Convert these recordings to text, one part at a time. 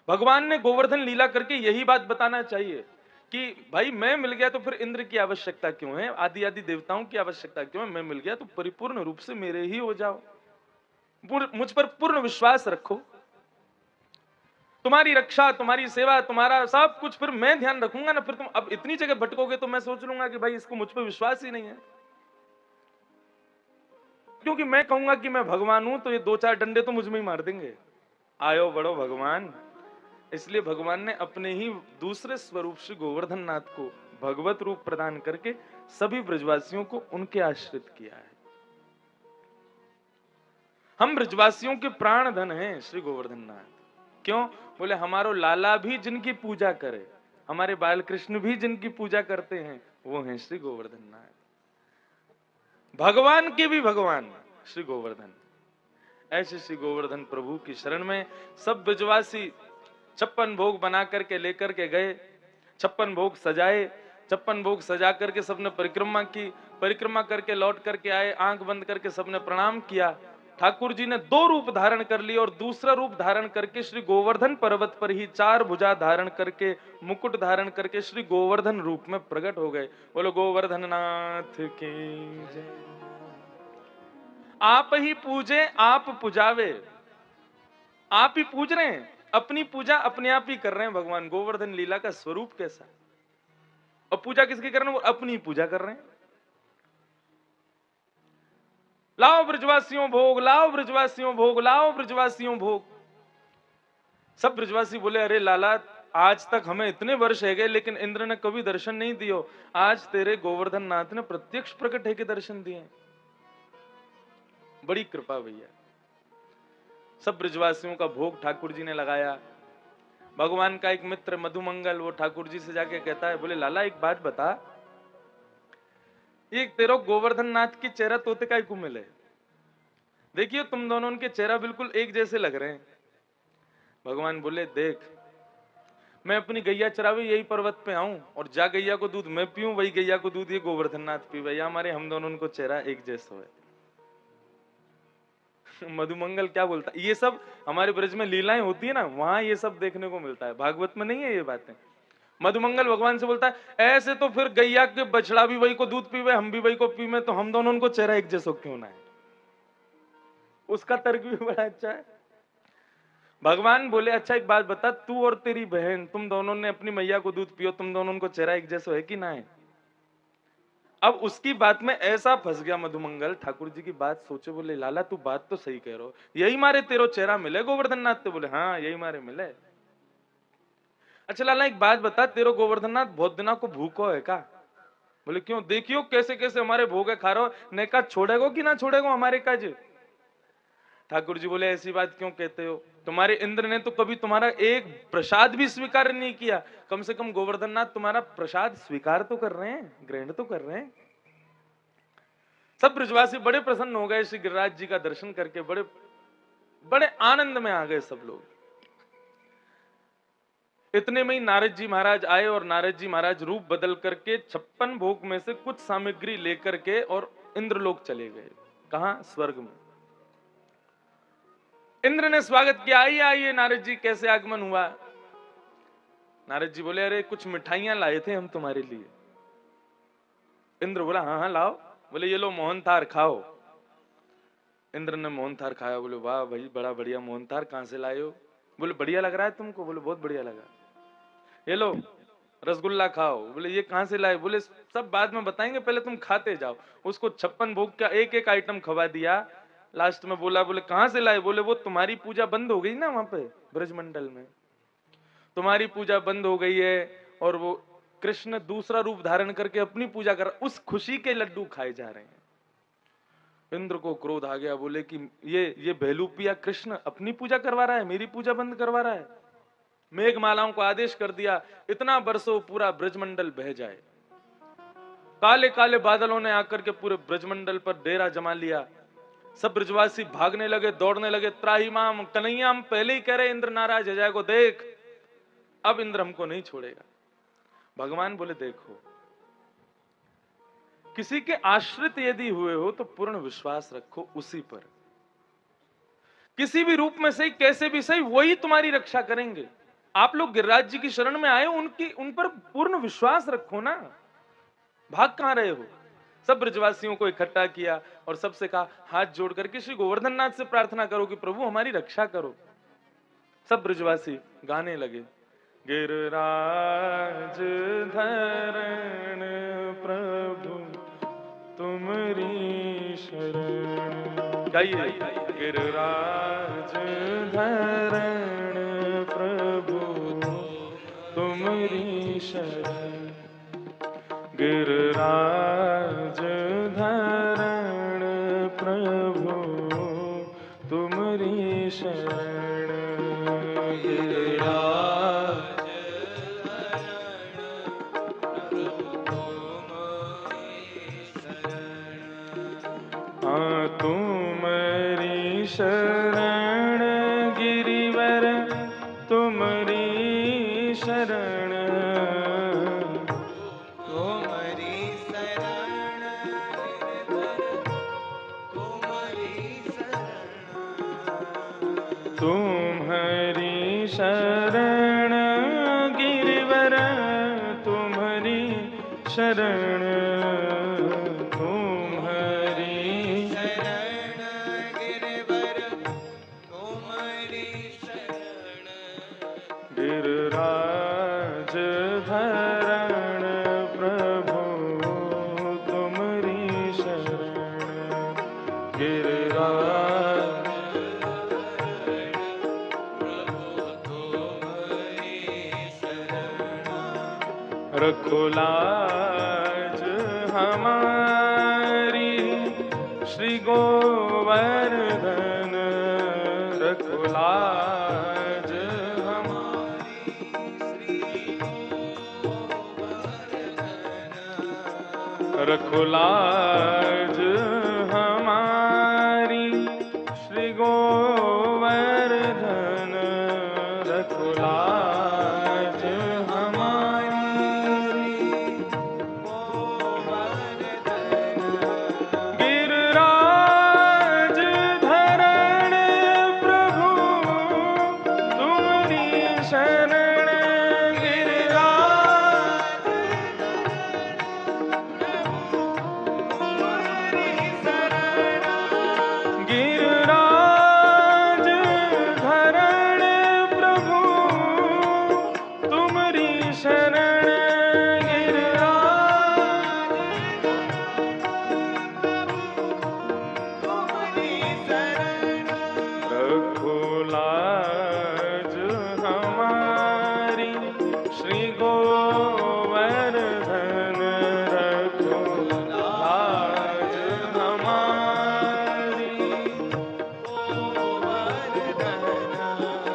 भगवान ने गोवर्धन लीला करके यही बात बताना चाहिए कि भाई मैं मिल गया तो फिर इंद्र की आवश्यकता क्यों है, आदि आदि देवताओं की आवश्यकता क्यों है, मैं मिल गया तो परिपूर्ण रूप से मेरे ही हो जाओ, मुझ पर पूर्ण विश्वास रखो, तुम्हारी रक्षा, तुम्हारी सेवा, तुम्हारा सब कुछ फिर मैं ध्यान रखूंगा ना। फिर तुम अब इतनी जगह भटकोगे तो मैं सोच लूंगा कि भाई इसको मुझ पर विश्वास ही नहीं है, क्योंकि मैं कहूंगा कि मैं भगवान हूं तो ये 2-4 डंडे तो मुझ में ही मार देंगे, आयो बड़ो भगवान। इसलिए भगवान ने अपने ही दूसरे स्वरूप श्री गोवर्धन नाथ को भगवत रूप प्रदान करके सभी ब्रजवासियों को उनके आश्रित किया है। हम ब्रजवासियों के प्राण धन हैं श्री गोवर्धन नाथ। क्यों? बोले हमारो लाला भी जिनकी पूजा करे, हमारे बाल कृष्ण भी जिनकी पूजा करते हैं, वो हैं श्री गोवर्धन नाथ। भगवान के भी भगवान श्री गोवर्धन। ऐसे श्री गोवर्धन प्रभु की शरण में सब ब्रजवासी 56 भोग बना करके लेकर के गए, 56 भोग सजाए, 56 भोग सजा करके सबने परिक्रमा की, परिक्रमा करके लौट करके आए, आंख बंद करके सबने प्रणाम किया। ठाकुर जी ने 2 रूप धारण कर लिए और दूसरा रूप धारण करके श्री गोवर्धन पर्वत पर ही 4 भुजा धारण करके मुकुट धारण करके श्री गोवर्धन रूप में प्रकट हो गए। बोलो गोवर्धन नाथ की जय। आप ही पूजे आप पुजावे, आप ही पूज रहे हैं, अपनी पूजा अपने आप ही कर रहे हैं। भगवान गोवर्धन लीला का स्वरूप कैसा, और पूजा किसकी कर रहे हैं? वो अपनी पूजा कर रहे हैं। लाओ ब्रजवासियों भोग, लाओ ब्रजवासियों भोग, लाओ ब्रजवासियों भोग। सब ब्रजवासी बोले अरे लाला, आज तक हमें इतने वर्ष है गए लेकिन इंद्र ने कभी दर्शन नहीं दियो, आज तेरे गोवर्धन नाथ ने प्रत्यक्ष प्रकट है के दर्शन दिए, बड़ी कृपा भैया। सब ब्रजवासियों का भोग ठाकुर जी ने लगाया। भगवान का एक मित्र मधुमंगल वो ठाकुर जी से जाके कहता है, बोले लाला एक बात बता, ये तेरो गोवर्धन नाथ की चेहरा तोते का ही मिले, देखियो तुम दोनों उनके चेहरा बिल्कुल एक जैसे लग रहे हैं। भगवान बोले देख, मैं अपनी गैया चरावे यही पर्वत पे आऊं और जा गैया को दूध मैं पीऊं, वही गैया को दूध ये गोवर्धन नाथ पी, भैया हमारे हम दोनों उनको चेहरा एक जैसा है। मधुमंगल क्या बोलता है, ये सब हमारे ब्रज में लीलाएं होती है ना, वहां ये सब देखने को मिलता है, भागवत में नहीं है ये बातें। मधुमंगल भगवान से बोलता है ऐसे तो फिर गैया के बछड़ा भी वही को दूध पीवे, हम भी वही को पीवे, तो हम दोनों उनको चेहरा एक जैसा क्यों ना है। उसका तर्क भी बड़ा अच्छा है। भगवान बोले अच्छा एक बात बता, तू और तेरी बहन तुम दोनों ने अपनी मैया को दूध पियो, तुम दोनों उनको चेहरा एक जैसा है कि ना है। अब उसकी बात में ऐसा फंस गया मधुमंगल, ठाकुर जी की बात सोचे, बोले लाला तू बात तो सही कह रहे हो, यही मारे तेरो चेहरा मिले गोवर्धन नाथ, तो बोले हाँ यही मारे मिले। अच्छा लाला एक बात बता, तेरो गोवर्धन नाथ बहुत दिना को भूखो है का? बोले क्यों? देखियो कैसे कैसे हमारे भोगे खा रहे हो, नेका छोड़ेगो कि ना छोड़ेगो हमारे काज। ठाकुर जी बोले ऐसी बात क्यों कहते हो, तुम्हारे इंद्र ने तो कभी तुम्हारा एक प्रसाद भी स्वीकार नहीं किया, कम से कम गोवर्धन नाथ तुम्हारा प्रसाद स्वीकार तो कर रहे हैं, ग्रहण तो कर रहे हैं। सब ब्रजवासी बड़े प्रसन्न हो गए श्री गिरिराज जी का दर्शन करके, बड़े बड़े आनंद में आ गए सब लोग। इतने में ही नारद जी महाराज आए और नारद जी महाराज रूप बदल करके 56 भोग में से कुछ सामग्री लेकर के और इंद्रलोक चले गए। कहां? स्वर्ग में। इंद्र ने स्वागत किया, आइए आइए नारद जी, कैसे आगमन हुआ? नारद जी बोले अरे कुछ मिठाइयां लाए थे हम तुम्हारे लिए। इंद्र बोला हाँ हाँ लाओ। बोले ये लो मोहन थार खाओ। इंद्र ने मोहन थार खाया। बोले वाह भाई बड़ा बढ़िया मोहन थार, कहां से लाए हो? बोले बढ़िया लग रहा है तुमको? बोले बहुत बढ़िया लगा। ये लो रसगुल्ला खाओ। बोले ये कहां से लाए? बोले सब बाद में बताएंगे, पहले तुम खाते जाओ। उसको 56 भोग का एक एक आइटम खवा दिया। लास्ट में बोला, बोले कहां से लाए? बोले वो तुम्हारी पूजा बंद हो गई ना वहां पे ब्रजमंडल में, तुम्हारी पूजा बंद हो गई है और वो कृष्ण दूसरा रूप धारण करके अपनी पूजा कर, उस खुशी के लड्डू खाए जा रहे हैं। इंद्र को क्रोध आ गया, बोले कि ये बेलूपिया कृष्ण अपनी पूजा करवा रहा है, मेरी पूजा बंद करवा रहा है। मेघमालाओं को आदेश कर दिया इतना बरसो पूरा ब्रजमंडल बह जाए। काले काले बादलों ने आकर के पूरे ब्रजमंडल पर डेरा जमा लिया। सब ब्रजवासी भागने लगे, दौड़ने लगे, त्राहिमाम कन्हैया, हम पहले ही कह रहे इंद्र नाराज हो जाएगा, देख अब इंद्र हमको नहीं छोड़ेगा। भगवान बोले देखो, किसी के आश्रित यदि हुए हो तो पूर्ण विश्वास रखो उसी पर, किसी भी रूप में सही कैसे भी सही वही तुम्हारी रक्षा करेंगे। आप लोग गिरिराज जी की शरण में आए, उन पर पूर्ण विश्वास रखो ना, भाग कहां रहे हो। सब ब्रजवासियों को इकट्ठा किया और सबसे कहा, हाथ जोड़ करके श्री गोवर्धन नाथ से प्रार्थना करो कि प्रभु हमारी रक्षा करो। सब ब्रजवासी गाने लगे, गिरिराज धरण प्रभु तुमरी शरण। गाइए, गिरिराज धरण प्रभु तुमरी शरण, गिरिराज धरण प्रभु तुमरी शरण, गिरिराज हाँ तुमरी शरण गिरिवर तुमरी शरण, तुम्हारी शरण तुम्हारी शरण, तुम्हारी शरण गिरिवर तुम्हारी शरण, तुम्हारी शरण गिरवर तुम्हारी शरण, गिरिराज धरण प्रभु तुमरी शरण, गिरिराज रखो लाज हमारी श्री गोवर्धन, रखो लाज हमारी, रखो लाज हमारी श्री गोवर्धन, रखो लाज हमारी, गिरिराज धरण प्रभु तुमरी शरण, गिरिराज गिरिराज धरण प्रभु तुमरी शरण, गिरिराज रखो लाज हमारी श्री गोवर्धन, रखो लाज हमारी,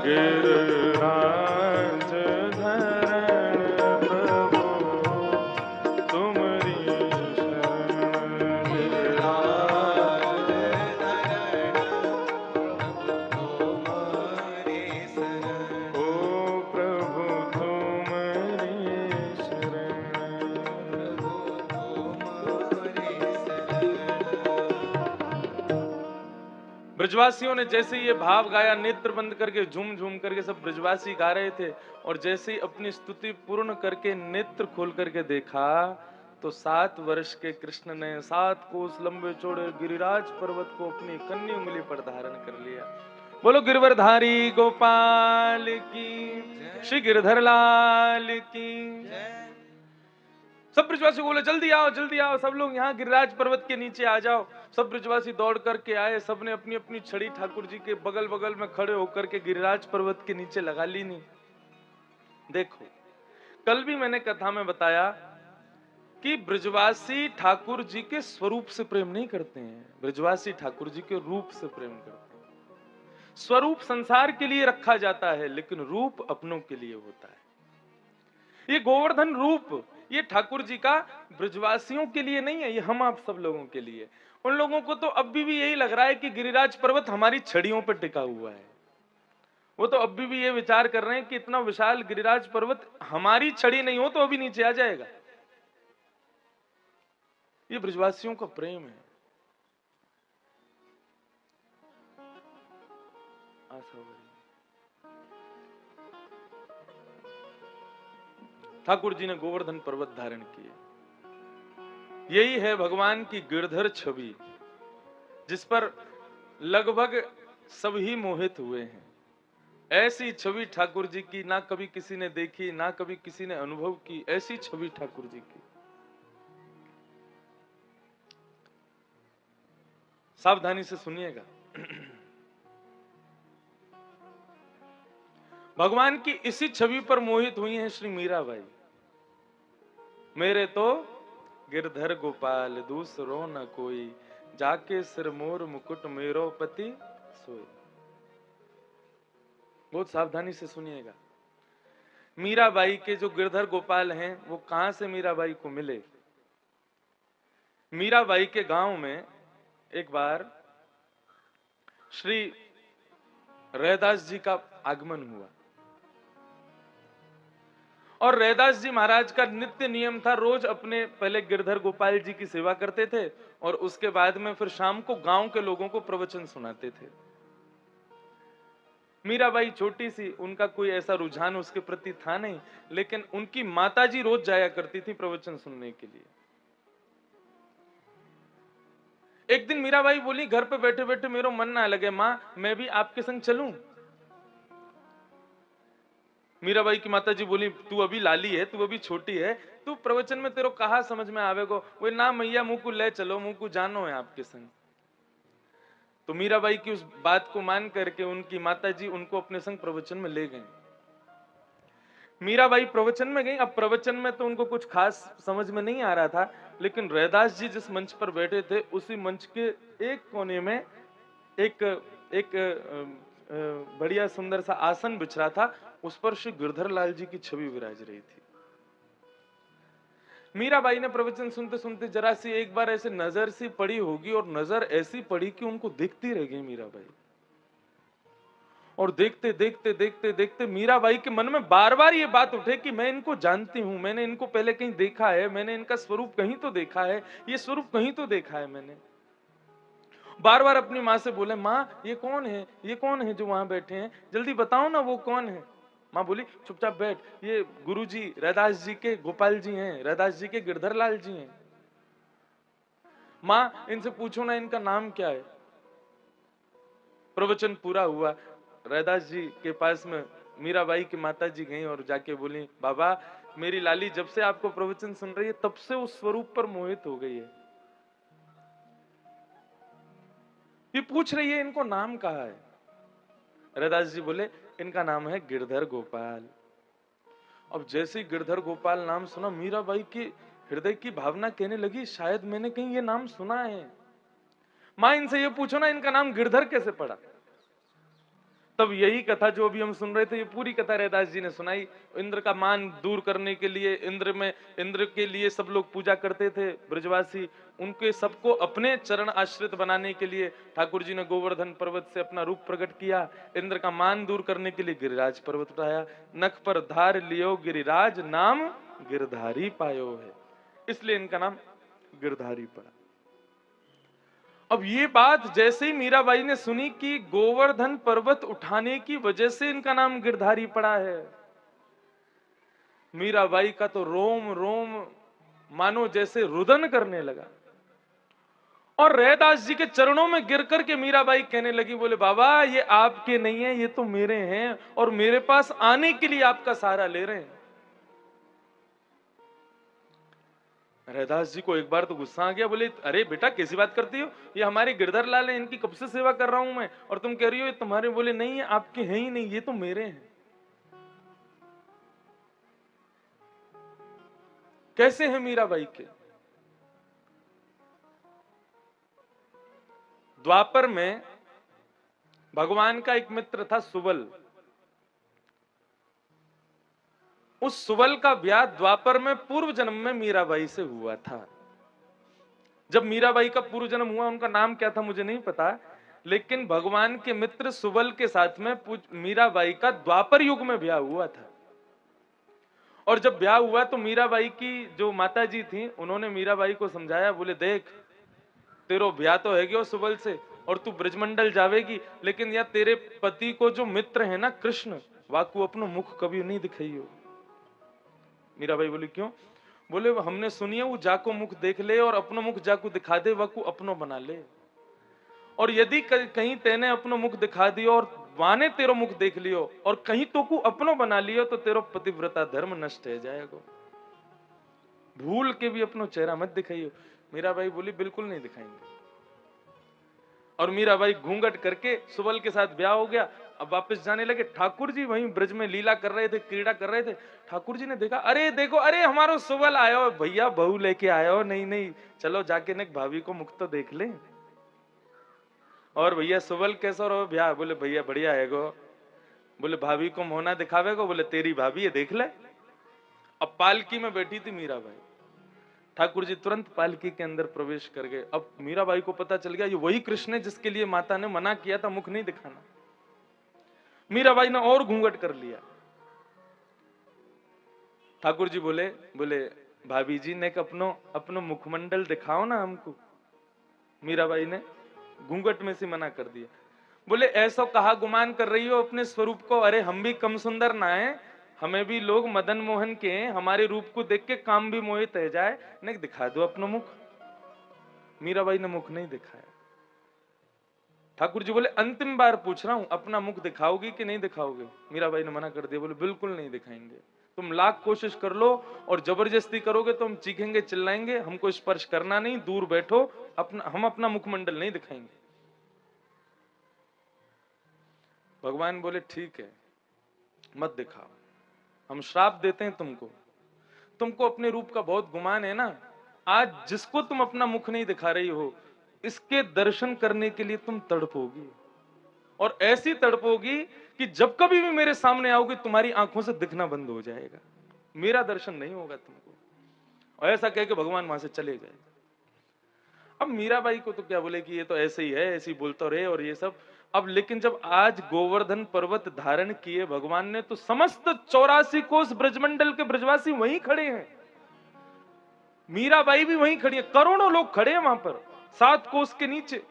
गिरिराज धरण प्रभु तुमरी शरण, गिरिराज ओ प्रभु तुमरी शरण। ब्रजवासियों ने जैसे ये भाव गाया, नेत्र बंद करके झूम झूम करके सब ब्रजवासी गा रहे थे, और जैसे ही अपनी स्तुति पूर्ण करके नेत्र खोल करके देखा तो 7 वर्ष के कृष्ण ने 7 कोस लंबे चौड़े गिरिराज पर्वत को अपनी कन्नी उंगली पर धारण कर लिया। बोलो गिरवरधारी गोपाल की, श्री गिरधर लाल की। सब ब्रजवासी बोले जल्दी आओ, सब लोग यहाँ गिरिराज पर्वत के नीचे आ जाओ। सब ब्रजवासी दौड़ करके आए, सबने अपनी अपनी छड़ी ठाकुर जी के बगल बगल में खड़े होकर के गिरिराज पर्वत के नीचे लगा ली। नहीं, देखो कल भी मैंने कथा में बताया कि ब्रजवासी ठाकुर जी के स्वरूप से प्रेम नहीं करते हैं, ब्रजवासी ठाकुर जी के रूप से प्रेम करते हैं। स्वरूप संसार के लिए रखा जाता है, लेकिन रूप अपनों के लिए होता है। ये गोवर्धन रूप ये ठाकुर जी का ब्रजवासियों के लिए नहीं है, ये हम आप सब लोगों के लिए। उन लोगों को तो अभी भी यही लग रहा है कि गिरिराज पर्वत हमारी छड़ियों पर टिका हुआ है। वो तो अभी भी ये विचार कर रहे हैं कि इतना विशाल गिरिराज पर्वत हमारी छड़ी नहीं हो तो अभी नीचे आ जाएगा। ये ब्रजवासियों का प्रेम है। ठाकुर जी ने गोवर्धन पर्वत धारण किए। यही है भगवान की गिरधर छवि, जिस पर लगभग सभी मोहित हुए हैं। ऐसी छवि ठाकुर जी की ना कभी किसी ने देखी, ना कभी किसी ने अनुभव की। ऐसी छवि ठाकुर जी की। सावधानी से सुनिएगा। भगवान की इसी छवि पर मोहित हुई हैं श्री मीराबाई। मेरे तो गिरधर गोपाल दूसरो न कोई, जाके सिर मोर मुकुट मेरो पति सोई। बहुत सावधानी से सुनिएगा। मीराबाई के जो गिरधर गोपाल हैं वो कहां से मीराबाई को मिले। मीराबाई के गांव में एक बार श्री रैदास जी का आगमन हुआ और रैदास जी महाराज का नित्य नियम था, रोज अपने पहले गिरधर गोपाल जी की सेवा करते थे और उसके बाद में फिर शाम को गांव के लोगों को प्रवचन सुनाते थे। मीराबाई छोटी सी, उनका कोई ऐसा रुझान उसके प्रति था नहीं, लेकिन उनकी माताजी रोज जाया करती थी प्रवचन सुनने के लिए। एक दिन मीराबाई बोली, घर पे बैठे बैठे मेरा मन ना लगे, मां मैं भी आपके संग चलूं। मीराबाई की माताजी बोली, तू अभी लाली है, तू अभी छोटी है, तू प्रवचन में तेरे कहा समझ में आवेगो। वो ना मैया मुंह को ले चलो, मुंह को जानो है आपके संग। तो मीराबाई की उस बात को मान करके उनकी माताजी उनको अपने संग प्रवचन में ले गए। मीराबाई प्रवचन में गई। अब प्रवचन में तो उनको कुछ खास समझ में नहीं आ रहा था, लेकिन रैदास जी जिस मंच पर बैठे थे उसी मंच के एक कोने में एक एक बढ़िया सुंदर सा आसन बिछरा था, उस पर श्री गिरधर लाल जी की छवि विराज रही थी। मीराबाई ने प्रवचन सुनते सुनते जरा सी एक बार ऐसे नजर सी पड़ी होगी और नजर ऐसी पड़ी कि उनको दिखती रह गई मीराबाई। और देखते देखते देखते देखते मीराबाई के मन में बार बार ये बात उठे कि मैं इनको जानती हूं, मैंने इनको पहले कहीं देखा है, मैंने इनका स्वरूप कहीं तो देखा है, ये स्वरूप कहीं तो देखा है मैंने। बार बार अपनी माँ से बोले, माँ ये कौन है, ये कौन है जो वहां बैठे हैं, जल्दी बताओ ना वो कौन है। माँ बोली, चुपचाप बैठ, ये गुरुजी रैदास जी के गोपाल जी हैं, रैदास जी के गिरधर लाल जी हैं। माँ इनसे पूछो ना इनका नाम क्या है। प्रवचन पूरा हुआ, रैदास जी के पास में मीराबाई की माता जी गई और जाके बोली, बाबा मेरी लाली जब से आपको प्रवचन सुन रही है तब से उस स्वरूप पर मोहित हो गई है। ये पूछ रही है इनको नाम कहा है। रैदास जी बोले, इनका नाम है गिरधर गोपाल। अब जैसे ही गिरधर गोपाल नाम सुना, मीराबाई की हृदय की भावना कहने लगी, शायद मैंने कहीं ये नाम सुना है। मां इनसे ये पूछो ना इनका नाम गिरधर कैसे पड़ा। तब यही कथा जो अभी हम सुन रहे थे, ये पूरी कथा रैदास जी ने सुनाई। इंद्र का मान दूर करने के लिए, इंद्र के लिए सब लोग पूजा करते थे ब्रजवासी, उनके सबको अपने चरण आश्रित बनाने के लिए ठाकुर जी ने गोवर्धन पर्वत से अपना रूप प्रकट किया। इंद्र का मान दूर करने के लिए गिरिराज पर्वत उठाया। नख पर धार लियो गिरिराज, नाम गिरधारी पायो है, इसलिए इनका नाम गिरधारी पड़ा। अब ये बात जैसे ही मीराबाई ने सुनी कि गोवर्धन पर्वत उठाने की वजह से इनका नाम गिरधारी पड़ा है, मीराबाई का तो रोम रोम मानो जैसे रुदन करने लगा और रैदास जी के चरणों में गिर करके मीराबाई कहने लगी, बोले बाबा ये आपके नहीं है, ये तो मेरे हैं और मेरे पास आने के लिए आपका सहारा ले रहे हैं। रैदास जी को एक बार तो गुस्सा आ गया, बोले अरे बेटा कैसी बात करती हो, ये हमारे गिरधर लाल है, इनकी कब से सेवा कर रहा हूं मैं और तुम कह रही हो ये तुम्हारे। बोले नहीं ये आपके हैं ही नहीं, ये तो मेरे हैं। कैसे हैं मीराबाई के। द्वापर में भगवान का एक मित्र था सुबल। उस सुबल का ब्याह द्वापर में पूर्व जन्म में मीराबाई से हुआ था। जब मीराबाई का पूर्व जन्म हुआ, उनका नाम क्या था मुझे नहीं पता, लेकिन भगवान के मित्र सुबल के साथ में मीराबाई का द्वापर युग में ब्याह हुआ था। और जब ब्याह हुआ तो मीराबाई की जो माता जी थी उन्होंने मीराबाई को समझाया, बोले देख तेरो ब्याह तो है गयो सुबल से और तू ब्रजमंडल जावेगी, लेकिन या तेरे पति को जो मित्र है ना कृष्ण, वाकू अपनो मुख कभी नहीं दिखाइयो। मीराबाई बोली क्यों? बोले हमने सुनी है वो जाको मुख देख ले और अपनो मुख जाको दिखा दे वह को अपनो बना ले। और यदि कहीं तेने अपनो मुख दिखा दियो और वाने तेरो मुख देख लियो और कहीं तो को अपनो बना लियो तो तेरो पतिव्रता धर्म नष्ट हो जाएगा। भूल के भी अपनो चेहरा मत दिखाइयो। मीराबाई बोली बिल्कुल नहीं दिखाएंगे। और मीराबाई घूंघट करके सुबल के साथ ब्याह हो गया। अब वापस जाने लगे। ठाकुर जी वहीं ब्रज में लीला कर रहे थे, क्रीड़ा कर रहे थे। ठाकुर जी ने देखा, अरे देखो, अरे हमारो सुबल आयो भैया, बहू लेके आयो। नहीं नहीं, चलो जाके ने भाभी को मुख तो देख ले। और भैया सुबल कैसा रहो ब्याह? बोले भैया बढ़िया है गो। बोले भाभी को मोहना दिखावे को? बोले तेरी भाभी है, देख ले। अब पालकी में बैठी थी मीराबाई। ठाकुर जी तुरंत पालकी के अंदर प्रवेश कर गए। अब मीराबाई को पता चल गया ये वही कृष्ण है जिसके लिए माता ने मना किया था मुख नहीं दिखाना। मीराबाई ने और घूंघट कर लिया। ठाकुर जी बोले बोले भाभी जी ने अपनो मुखमंडल दिखाओ ना हमको। मीराबाई ने घूंघट में से मना कर दिया। बोले ऐसा कहा गुमान कर रही हो अपने स्वरूप को? अरे हम भी कम सुंदर ना है, हमें भी लोग मदन मोहन के हैं, हमारे रूप को देख के काम भी मोहित रह जाए। नहीं दिखा दो अपना मुख। मीराबाई ने मुख नहीं दिखाया। ठाकुर जी बोले अंतिम बार पूछ रहा हूं, अपना मुख दिखाओगी कि नहीं दिखाओगे? मीराबाई ने मना कर दिया। बोले बिल्कुल नहीं दिखाएंगे। तुम लाख कोशिश कर लो और जबरदस्ती करोगे तो हम चीखेंगे चिल्लाएंगे, हमको स्पर्श करना नहीं, दूर बैठो, हम अपना मुखमंडल नहीं दिखाएंगे। भगवान बोले ठीक है, मत दिखाओ, हम श्राप देते हैं तुमको अपने रूप का बहुत गुमान है ना। आज जिसको तुम अपना मुख नहीं दिखा रही हो, इसके दर्शन करने के लिए तुम तड़पोगी, और ऐसी तड़पोगी कि जब कभी भी मेरे सामने आओगी तुम्हारी आंखों से दिखना बंद हो जाएगा, मेरा दर्शन नहीं होगा तुमको। और ऐसा कह के भगवान वहां से चले गए। अब मीराबाई को तो क्या बोले कि ये तो ऐसे ही है, ऐसे ही बोलता रहे और ये सब। अब लेकिन जब आज गोवर्धन पर्वत धारण किए भगवान ने, तो समस्त 84 कोस ब्रजमंडल के ब्रजवासी वहीं खड़े हैं, मीराबाई भी वहीं खड़ी है, करोड़ों लोग खड़े हैं वहां पर 7 कोस के नीचे।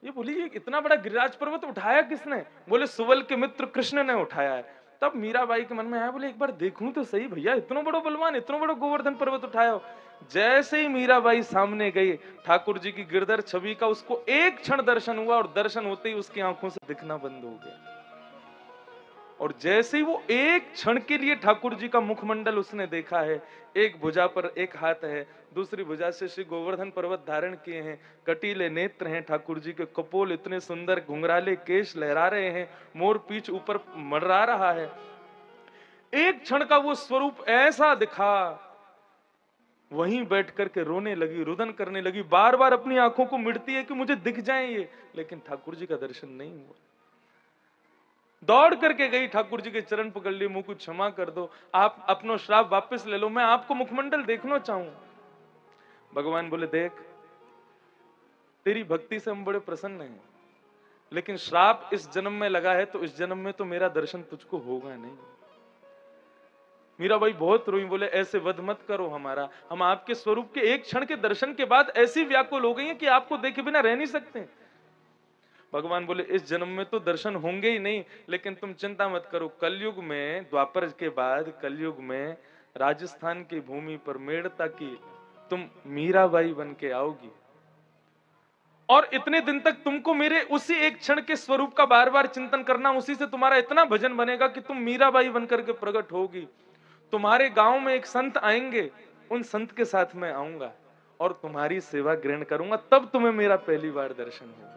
ये बोली ये इतना बड़ा गिरिराज पर्वत उठाया किसने? बोले सुवल के मित्र कृष्ण ने उठाया है। तब मीराबाई के मन में आया, बोले एक बार देखूं तो सही भैया, इतना बड़ा बलवान, इतना बड़ा गोवर्धन पर्वत उठाया हो। जैसे ही मीराबाई सामने गई, ठाकुर जी की गिरधर छवि का उसको एक क्षण दर्शन हुआ, और दर्शन होते ही उसकी आंखों से दिखना बंद हो गया। और जैसे ही वो एक क्षण के लिए ठाकुर जी का मुखमंडल उसने देखा है, एक भुजा पर एक हाथ है, दूसरी भुजा से श्री गोवर्धन पर्वत धारण किए हैं, कटीले नेत्र हैं ठाकुर जी के, कपोल इतने सुंदर, घुंघराले केश लहरा रहे हैं, मोर पीछ ऊपर मंडरा रहा है। एक क्षण का वो स्वरूप ऐसा दिखा, वहीं बैठ करके रोने लगी, रुदन करने लगी, बार बार अपनी आंखों को मिटती है कि मुझे दिख जाए ये, लेकिन ठाकुर जी का दर्शन नहीं हुआ। दौड़ करके गई, ठाकुर जी के चरण पकड़ लिए, मुंह को क्षमा कर दो, आप अपनो श्राप वापस ले लो, मैं आपको मुखमंडल देखना चाहूं। भगवान बोले देख, तेरी भक्ति से हम बड़े प्रसन्न हैं, लेकिन श्राप इस जन्म में लगा है, तो इस जन्म में तो मेरा दर्शन तुझको होगा नहीं। मीराबाई बहुत रोई, बोले ऐसे वध मत करो हमारा, हम आपके स्वरूप के एक क्षण के दर्शन के बाद ऐसी व्याकुल हो गई हैं कि आपको देखे बिना रह नहीं सकते। भगवान बोले इस जन्म में तो दर्शन होंगे ही नहीं, लेकिन तुम चिंता मत करो, कलयुग में, द्वापर के बाद कलयुग में राजस्थान की भूमि पर मेड़ता की तुम मीराबाई बन के आओगी, और इतने दिन तक तुमको मेरे उसी एक क्षण के स्वरूप का बार बार चिंतन करना, उसी से तुम्हारा इतना भजन बनेगा कि तुम मीराबाई बनकर के प्रकट होगी। तुम्हारे गांव में एक संत आएंगे, उन संत के साथ मैं आऊंगा और तुम्हारी सेवा ग्रहण करूंगा, तब तुम्हें मेरा पहली बार दर्शन होगा।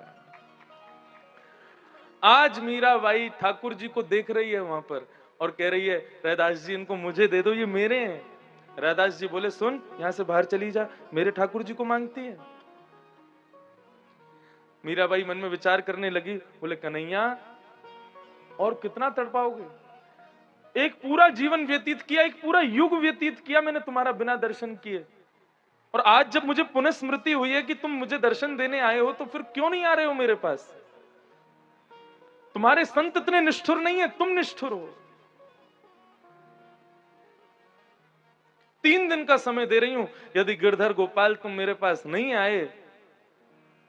आज मीराबाई ठाकुर जी को देख रही है वहां पर और कह रही है रैदास जी इनको मुझे दे दो, ये मेरे हैं। रैदास जी बोले सुन, यहां से बाहर चली जा, मेरे ठाकुर जी को मांगती है। मीराबाई मन में विचार करने लगी, बोले कन्हैया और कितना तड़पाओगे? एक पूरा जीवन व्यतीत किया, एक पूरा युग व्यतीत किया मैंने तुम्हारा बिना दर्शन किए, और आज जब मुझे पुनः स्मृति हुई है कि तुम मुझे दर्शन देने आए हो, तो फिर क्यों नहीं आ रहे हो मेरे पास? तुम्हारे संत इतने निष्ठुर नहीं है, तुम निष्ठुर हो। 3 दिन का समय दे रही हूं, यदि गिरधर गोपाल तुम मेरे पास नहीं आए,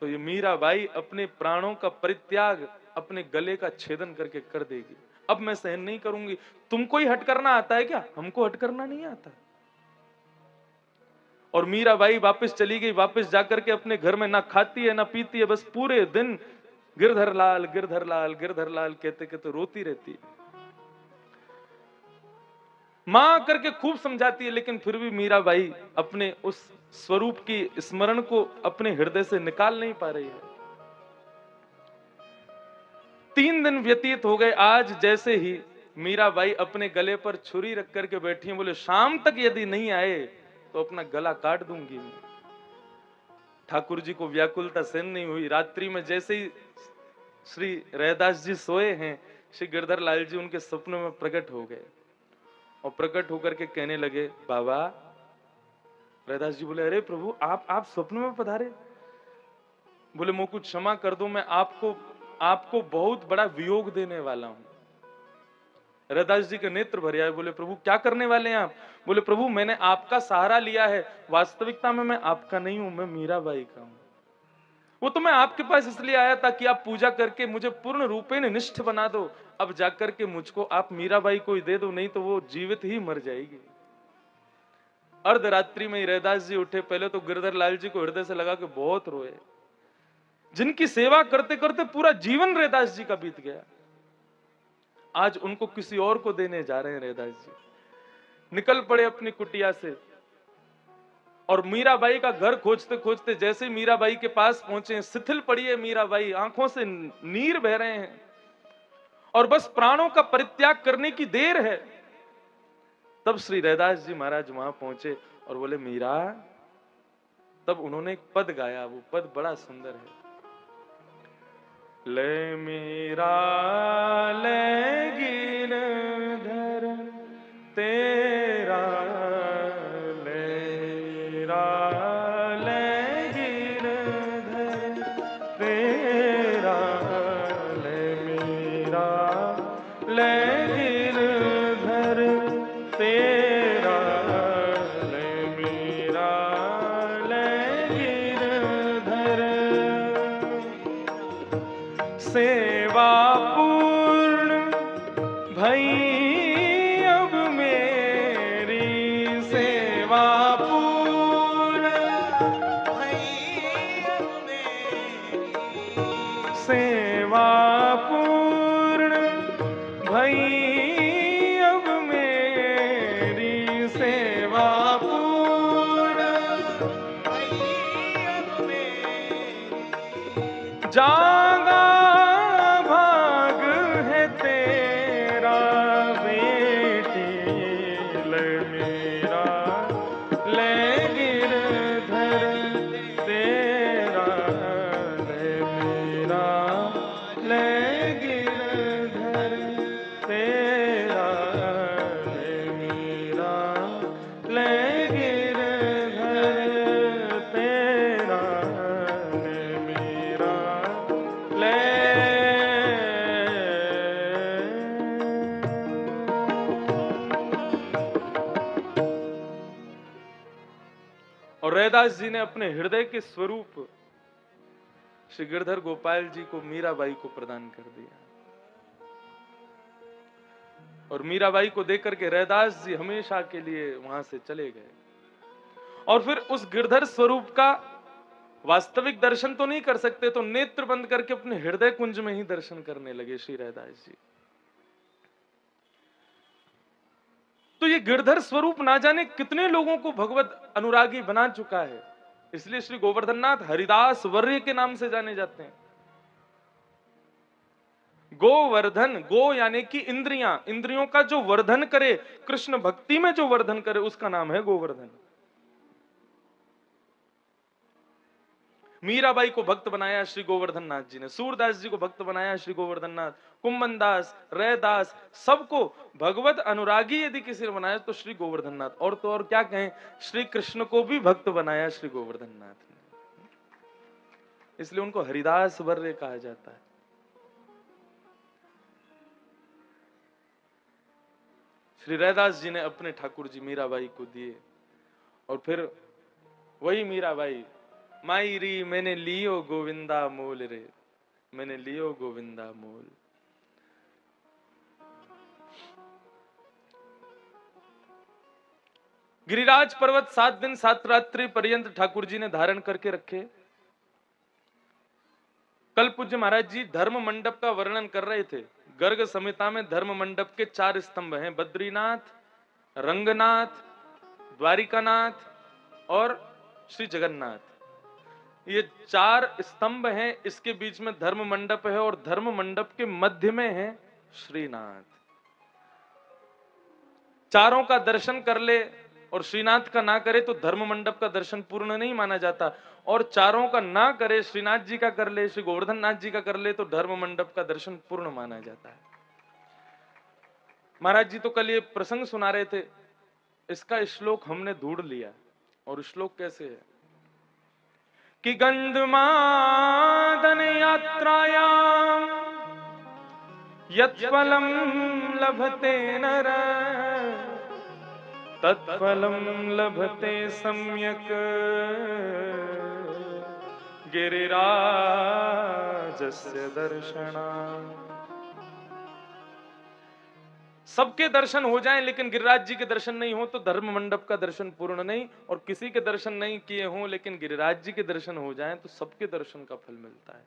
तो ये मीराबाई अपने प्राणों का परित्याग अपने गले का छेदन करके कर देगी। अब मैं सहन नहीं करूंगी। तुमको ही हट करना आता है क्या? हमको हट करना नहीं आता। और मीराबाई वापस चली गई। वापस जाकर के अपने घर में ना खाती है ना पीती है, बस पूरे दिन गिरधर लाल गिरधर लाल गिरधर लाल कहते कहते रोती रहती है। मां करके खूब समझाती है, लेकिन फिर भी मीराबाई अपने उस स्वरूप की स्मरण को अपने हृदय से निकाल नहीं पा रही है। 3 दिन व्यतीत हो गए। आज जैसे ही मीराबाई अपने गले पर छुरी रख करके बैठी है, बोले शाम तक यदि नहीं आए तो अपना गला काट दूंगी मैं। ठाकुर जी को व्याकुलता सहन नहीं हुई। रात्रि में जैसे ही श्री रैदास जी सोए हैं, श्री गिरधर लाल जी उनके सपनों में प्रकट हो गए और प्रकट होकर के कहने लगे, बाबा। रैदास जी बोले, अरे प्रभु आप स्वप्न में पधारे? बोले, मुझको क्षमा कर दो, मैं आपको बहुत बड़ा वियोग देने वाला हूं। रैदास जी के नेत्र भर आए। बोले, प्रभु क्या करने वाले हैं आप? बोले, प्रभु मैंने आपका सहारा लिया है, वास्तविकता में मैं आपका नहीं हूं, मैं मीराबाई का हूं। वो तो मैं आपके पास इसलिए आया था कि आप पूजा करके मुझे पूर्ण रूपेण निष्ठ बना दो। अब जाकर के मुझको आप मीराबाई को ही दे दो, नहीं तो वो जीवित ही मर जाएगी। अर्धरात्रि में ही रैदास जी उठे। पहले तो गिरधर लाल जी को हृदय से लगा के बहुत रोए। जिनकी सेवा करते करते पूरा जीवन रैदास जी का बीत गया, आज उनको किसी और को देने जा रहे हैं। रैदास जी निकल पड़े अपनी कुटिया से और मीराबाई का घर खोजते खोजते जैसे ही मीराबाई के पास पहुंचे, शिथिल पड़ी है मीराबाई, आंखों से नीर बह रहे हैं और बस प्राणों का परित्याग करने की देर है। तब श्री रैदास जी महाराज वहां पहुंचे और बोले, मीरा। तब उन्होंने एक पद गाया। वो पद बड़ा सुंदर है। ले मीरा ले गिरधर तेरा, लेरा ले गिरधर तेरा, ले मीरा ले गिरधर तेरा, ले मीरा ले गिरधर। सेवा पूर्ण भई अब मेरी, सेवा पूर्ण भई अब मेरी, सेवा पूर्ण भई अब मेरी, सेवा पूर्ण भई अब मेरी। जागा भाग है तेरा बेटी, ले मीरा ले गिरधर तेरा, ले मीरा ले गिरधर तेरा, ले मीरा ले गिरधर तेरा, ले मीरा ले। और रैदास जी ने अपने हृदय के स्वरूप श्री गिरधर गोपाल जी को मीराबाई को प्रदान कर दिया। और मीराबाई को देकर के रैदास जी हमेशा के लिए वहां से चले गए। और फिर उस गिरधर स्वरूप का वास्तविक दर्शन तो नहीं कर सकते, तो नेत्र बंद करके अपने हृदय कुंज में ही दर्शन करने लगे श्री रैदास जी। तो ये गिरधर स्वरूप ना जाने कितने लोगों को भगवत अनुरागी बना चुका है। इसलिए श्री गोवर्धननाथ हरिदास वर्य के नाम से जाने जाते हैं। गोवर्धन, गो यानी कि इंद्रियां, इंद्रियों का जो वर्धन करे, कृष्ण भक्ति में जो वर्धन करे, उसका नाम है गोवर्धन। मीराबाई को भक्त बनाया श्री गोवर्धन नाथ जी ने, सूरदास जी को भक्त बनाया श्री गोवर्धन नाथ, कुंभन दास, रैदास, सबको भगवत अनुरागी यदि किसी ने बनाया तो श्री गोवर्धन नाथ। और तो और क्या कहें, श्री कृष्ण को भी भक्त बनाया श्री गोवर्धन नाथ ने, इसलिए उनको हरिदास वर्य कहा जाता है। श्री रैदास जी ने अपने ठाकुर जी मीराबाई को दिए। और फिर वही मीराबाई, माई री मैंने लियो गोविंदा मोल रे, मैंने लियो गोविंदा मोल। गिरिराज पर्वत 7 दिन 7 रात्रि पर्यंत ठाकुर जी ने धारण करके रखे। कल पूज्य महाराज जी धर्म मंडप का वर्णन कर रहे थे। गर्ग संहिता में धर्म मंडप के 4 स्तंभ हैं, बद्रीनाथ, रंगनाथ, द्वारिकानाथ और श्री जगन्नाथ। ये 4 स्तंभ हैं, इसके बीच में धर्म मंडप है और धर्म मंडप के मध्य में है श्रीनाथ। चारों का दर्शन कर ले और श्रीनाथ का ना करे तो धर्म मंडप का दर्शन पूर्ण नहीं माना जाता, और चारों का ना करे, श्रीनाथ जी का कर ले, श्री गोवर्धन नाथ जी का कर ले तो धर्म मंडप का दर्शन पूर्ण माना जाता है। महाराज जी तो कल ये प्रसंग सुना रहे थे, इसका श्लोक हमने ढूंढ लिया। और श्लोक कैसे है कि गंधमादन यात्रायाम यत्फलम लभते नर तत्फलम लभते सम्यक गिरिराजस्य दर्शनात्। सबके दर्शन हो जाएं लेकिन गिरिराज जी के दर्शन नहीं हो तो धर्म मंडप का दर्शन पूर्ण नहीं, और किसी के दर्शन नहीं किए हों लेकिन गिरिराज जी के दर्शन हो जाएं तो सबके दर्शन का फल मिलता है।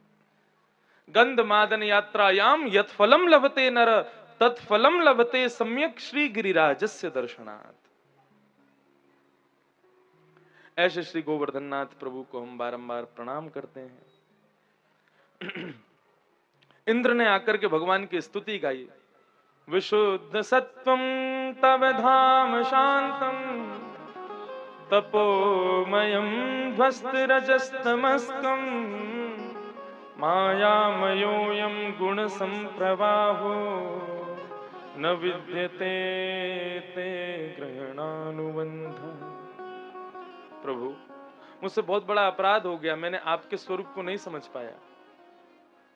गंधमादन यात्रायाम यत्फलम लभते नर तत्फलम लभते सम्यक श्री गिरिराजस्य दर्शनात्। ऐसे श्री गोवर्धन नाथ प्रभु को हम बारंबार प्रणाम करते हैं। इंद्र ने आकर के भगवान की स्तुति गाई। विशुद्ध सत्वं तव धाम शांतम तपोमयं ध्वस्तरजस्तमस्कं मायामयोऽयं गुणसंप्रवाहो न विद्यते ते ग्रहणानुबंधः। प्रभु, मुझसे बहुत बड़ा अपराध हो गया, मैंने आपके स्वरूप को नहीं समझ पाया,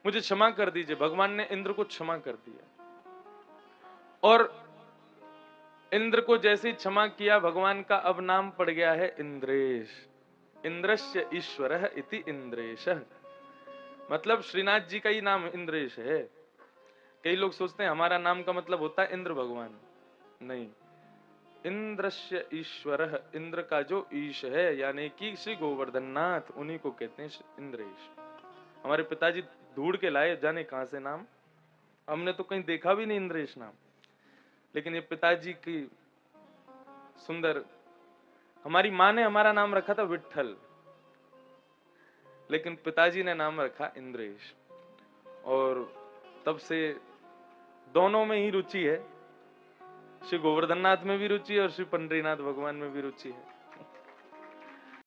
मुझे क्षमा कर दीजिए। भगवान ने इंद्र को क्षमा कर दिया, और इंद्र को जैसे ही क्षमा किया भगवान का अब नाम पड़ गया है इंद्रेश। इंद्रस्य ईश्वरः इति इंद्रेशः, मतलब श्रीनाथ जी का ही नाम इंद्रेश है। कई लोग सोचते हैं हमारा नाम का मतलब होता है इंद्र भगवान, नहीं। इंद्रस्य ईश्वरः, इंद्र का जो ईश है यानी कि श्री गोवर्धन नाथ, उन्हीं को कहते हैं इंद्रेश। हमारे पिताजी ढूंढ के लाए जाने कहां से नाम, हमने तो कहीं देखा भी नहीं इंद्रेश नाम, लेकिन ये पिताजी की सुंदर, हमारी माँ ने हमारा नाम रखा था विट्ठल, लेकिन पिताजी ने नाम रखा इंद्रेश। और तब से दोनों में ही रुचि है, श्री गोवर्धन नाथ में भी रुचि है और श्री पंडरीनाथ भगवान में भी रुचि है।